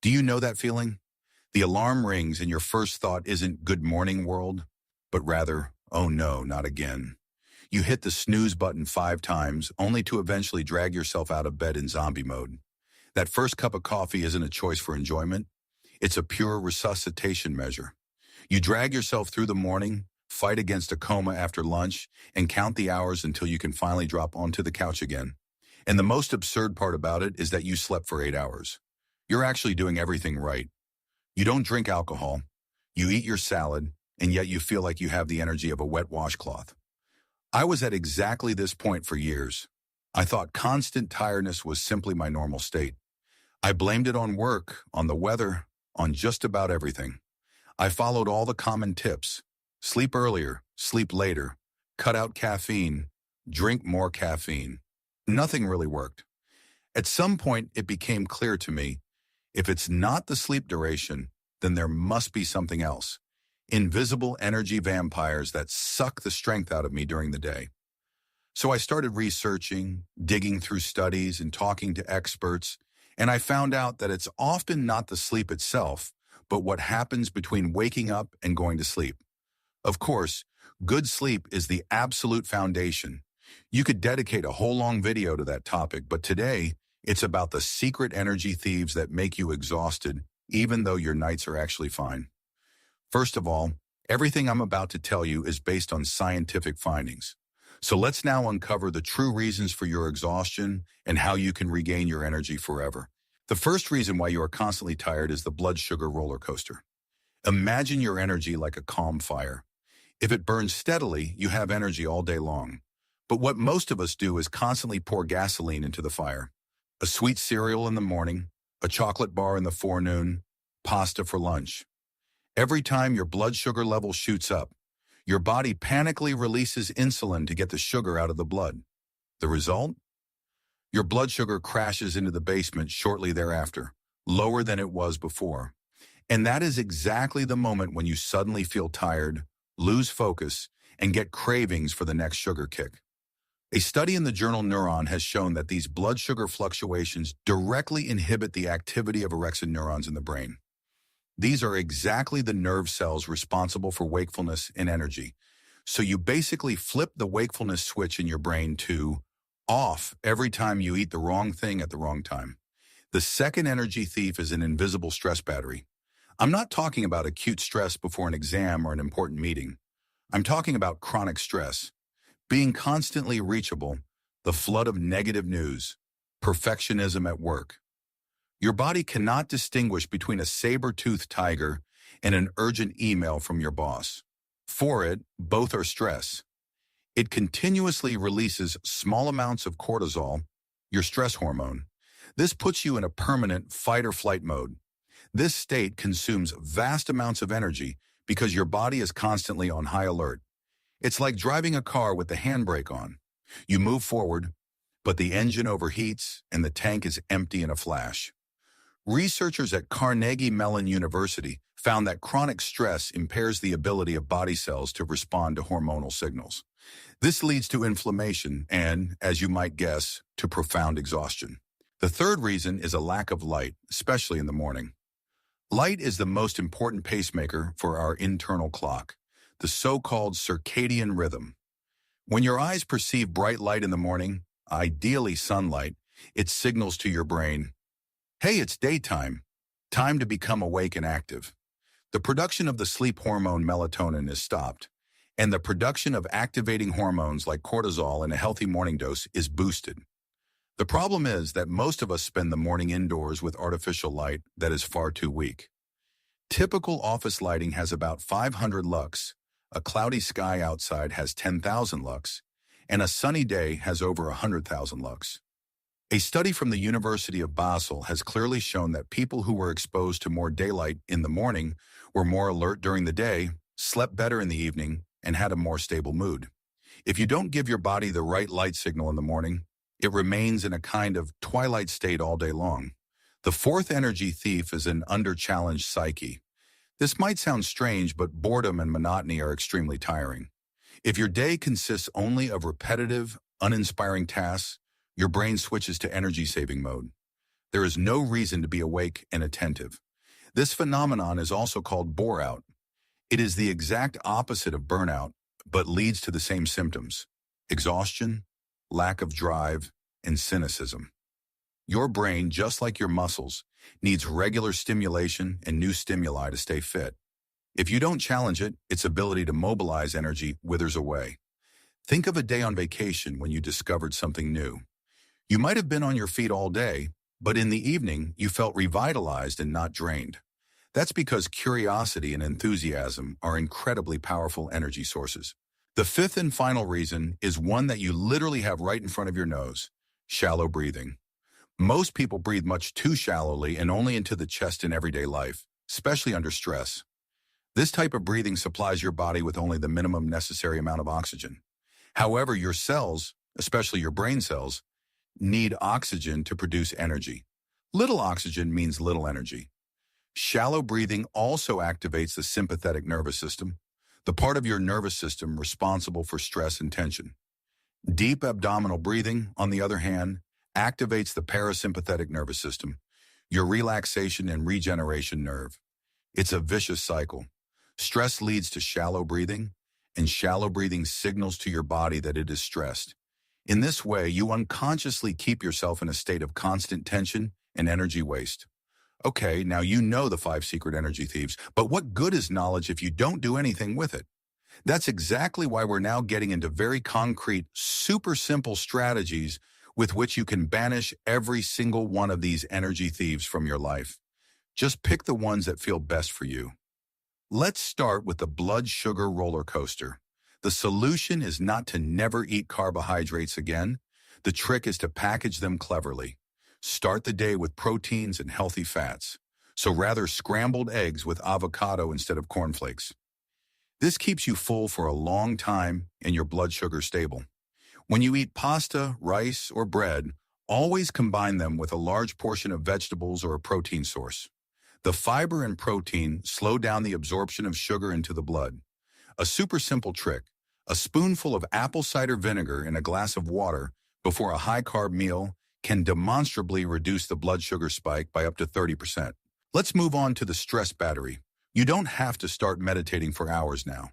Do you know that feeling? The alarm rings and your first thought isn't "good morning world," but rather, "oh no, not again." You hit the snooze button 5 times, only to eventually drag yourself out of bed in zombie mode. That first cup of coffee isn't a choice for enjoyment. It's a pure resuscitation measure. You drag yourself through the morning, fight against a coma after lunch, and count the hours until you can finally drop onto the couch again. And the most absurd part about it is that you slept for 8 hours. You're actually doing everything right. You don't drink alcohol, you eat your salad, and yet you feel like you have the energy of a wet washcloth. I was at exactly this point for years. I thought constant tiredness was simply my normal state. I blamed it on work, on the weather, on just about everything. I followed all the common tips. Sleep earlier, sleep later, cut out caffeine, drink more caffeine. Nothing really worked. At some point, it became clear to me, if it's not the sleep duration, then there must be something else. Invisible energy vampires that suck the strength out of me during the day. So I started researching, digging through studies, and talking to experts, and I found out that it's often not the sleep itself, but what happens between waking up and going to sleep. Of course, good sleep is the absolute foundation. You could dedicate a whole long video to that topic, but today, it's about the secret energy thieves that make you exhausted, even though your nights are actually fine. First of all, everything I'm about to tell you is based on scientific findings. So let's now uncover the true reasons for your exhaustion and how you can regain your energy forever. The first reason why you are constantly tired is the blood sugar roller coaster. Imagine your energy like a calm fire. If it burns steadily, you have energy all day long. But what most of us do is constantly pour gasoline into the fire. A sweet cereal in the morning, a chocolate bar in the forenoon, pasta for lunch. Every time your blood sugar level shoots up, your body panically releases insulin to get the sugar out of the blood. The result? Your blood sugar crashes into the basement shortly thereafter, lower than it was before. And that is exactly the moment when you suddenly feel tired, lose focus, and get cravings for the next sugar kick. A study in the journal Neuron has shown that these blood sugar fluctuations directly inhibit the activity of orexin neurons in the brain. These are exactly the nerve cells responsible for wakefulness and energy. So you basically flip the wakefulness switch in your brain to off every time you eat the wrong thing at the wrong time. The second energy thief is an invisible stress battery. I'm not talking about acute stress before an exam or an important meeting. I'm talking about chronic stress. Being constantly reachable, the flood of negative news, perfectionism at work. Your body cannot distinguish between a saber-toothed tiger and an urgent email from your boss. For it, both are stress. It continuously releases small amounts of cortisol, your stress hormone. This puts you in a permanent fight-or-flight mode. This state consumes vast amounts of energy because your body is constantly on high alert. It's like driving a car with the handbrake on. You move forward, but the engine overheats and the tank is empty in a flash. Researchers at Carnegie Mellon University found that chronic stress impairs the ability of body cells to respond to hormonal signals. This leads to inflammation and, as you might guess, to profound exhaustion. The third reason is a lack of light, especially in the morning. Light is the most important pacemaker for our internal clock, the so-called circadian rhythm. When your eyes perceive bright light in the morning, ideally sunlight, it signals to your brain, "Hey, it's daytime. Time to become awake and active." The production of the sleep hormone melatonin is stopped, and the production of activating hormones like cortisol in a healthy morning dose is boosted. The problem is that most of us spend the morning indoors with artificial light that is far too weak. Typical office lighting has about 500 lux, a cloudy sky outside has 10,000 lux, and a sunny day has over 100,000 lux. A study from the University of Basel has clearly shown that people who were exposed to more daylight in the morning were more alert during the day, slept better in the evening, and had a more stable mood. If you don't give your body the right light signal in the morning, it remains in a kind of twilight state all day long. The fourth energy thief is an under-challenged psyche. This might sound strange, but boredom and monotony are extremely tiring. If your day consists only of repetitive, uninspiring tasks, your brain switches to energy-saving mode. There is no reason to be awake and attentive. This phenomenon is also called bore-out. It is the exact opposite of burnout, but leads to the same symptoms: exhaustion, lack of drive, and cynicism. Your brain, just like your muscles, needs regular stimulation and new stimuli to stay fit. If you don't challenge it, its ability to mobilize energy withers away. Think of a day on vacation when you discovered something new. You might have been on your feet all day, but in the evening, you felt revitalized and not drained. That's because curiosity and enthusiasm are incredibly powerful energy sources. The fifth and final reason is one that you literally have right in front of your nose: shallow breathing. Most people breathe much too shallowly and only into the chest in everyday life, especially under stress. This type of breathing supplies your body with only the minimum necessary amount of oxygen. However, your cells, especially your brain cells, need oxygen to produce energy. Little oxygen means little energy. Shallow breathing also activates the sympathetic nervous system, the part of your nervous system responsible for stress and tension. Deep abdominal breathing, on the other hand, activates the parasympathetic nervous system, your relaxation and regeneration nerve. It's a vicious cycle. Stress leads to shallow breathing, and shallow breathing signals to your body that it is stressed. In this way, you unconsciously keep yourself in a state of constant tension and energy waste. Okay, now you know the 5 secret energy thieves, but what good is knowledge if you don't do anything with it? That's exactly why we're now getting into very concrete, super simple strategies with which you can banish every single one of these energy thieves from your life. Just pick the ones that feel best for you. Let's start with the blood sugar roller coaster. The solution is not to never eat carbohydrates again. The trick is to package them cleverly. Start the day with proteins and healthy fats. So rather scrambled eggs with avocado instead of cornflakes. This keeps you full for a long time and your blood sugar stable. When you eat pasta, rice, or bread, always combine them with a large portion of vegetables or a protein source. The fiber and protein slow down the absorption of sugar into the blood. A super simple trick: a spoonful of apple cider vinegar in a glass of water before a high-carb meal can demonstrably reduce the blood sugar spike by up to 30%. Let's move on to the stress battery. You don't have to start meditating for hours now.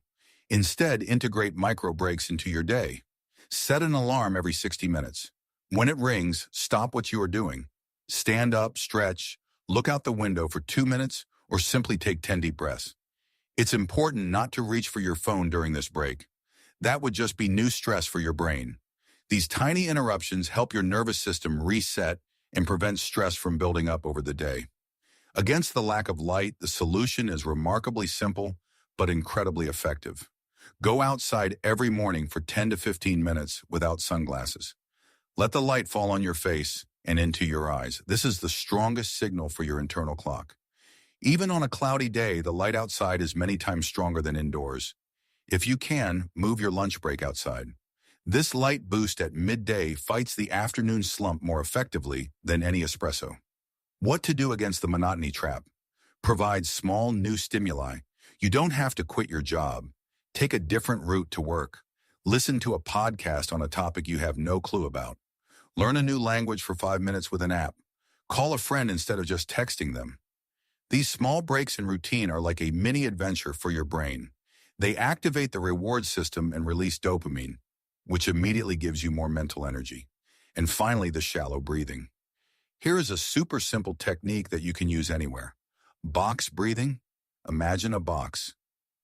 Instead, integrate micro breaks into your day. Set an alarm every 60 minutes. When it rings, stop what you are doing. Stand up, stretch, look out the window for 2 minutes, or simply take 10 deep breaths. It's important not to reach for your phone during this break. That would just be new stress for your brain. These tiny interruptions help your nervous system reset and prevent stress from building up over the day. Against the lack of light, the solution is remarkably simple, but incredibly effective. Go outside every morning for 10 to 15 minutes without sunglasses. Let the light fall on your face and into your eyes. This is the strongest signal for your internal clock. Even on a cloudy day, the light outside is many times stronger than indoors. If you can, move your lunch break outside. This light boost at midday fights the afternoon slump more effectively than any espresso. What to do against the monotony trap? Provide small new stimuli. You don't have to quit your job. Take a different route to work. Listen to a podcast on a topic you have no clue about. Learn a new language for 5 minutes with an app. Call a friend instead of just texting them. These small breaks in routine are like a mini adventure for your brain. They activate the reward system and release dopamine, which immediately gives you more mental energy. And finally, the shallow breathing. Here is a super simple technique that you can use anywhere. Box breathing. Imagine a box.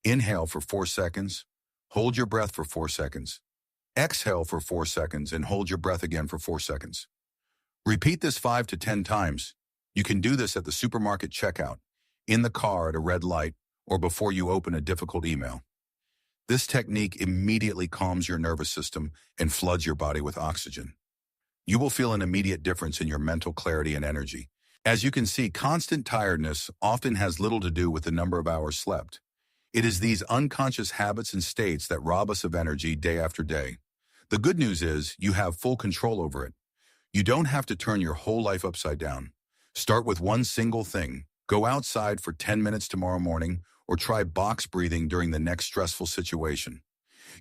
Inhale for 4 seconds. Hold your breath for 4 seconds. Exhale for 4 seconds and hold your breath again for 4 seconds. Repeat this 5 to 10 times. You can do this at the supermarket checkout, in the car at a red light, or before you open a difficult email. This technique immediately calms your nervous system and floods your body with oxygen. You will feel an immediate difference in your mental clarity and energy. As you can see, constant tiredness often has little to do with the number of hours slept. It is these unconscious habits and states that rob us of energy day after day. The good news is you have full control over it. You don't have to turn your whole life upside down. Start with one single thing. Go outside for 10 minutes tomorrow morning or try box breathing during the next stressful situation.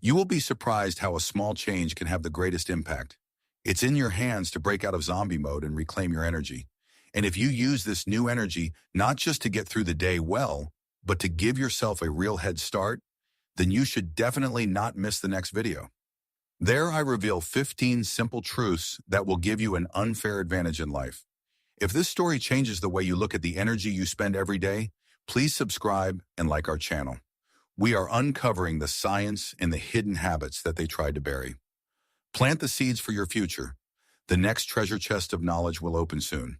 You will be surprised how a small change can have the greatest impact. It's in your hands to break out of zombie mode and reclaim your energy. And if you use this new energy not just to get through the day well, but to give yourself a real head start, then you should definitely not miss the next video. There I reveal 15 simple truths that will give you an unfair advantage in life. If this story changes the way you look at the energy you spend every day, please subscribe and like our channel. We are uncovering the science and the hidden habits that they tried to bury. Plant the seeds for your future. The next treasure chest of knowledge will open soon.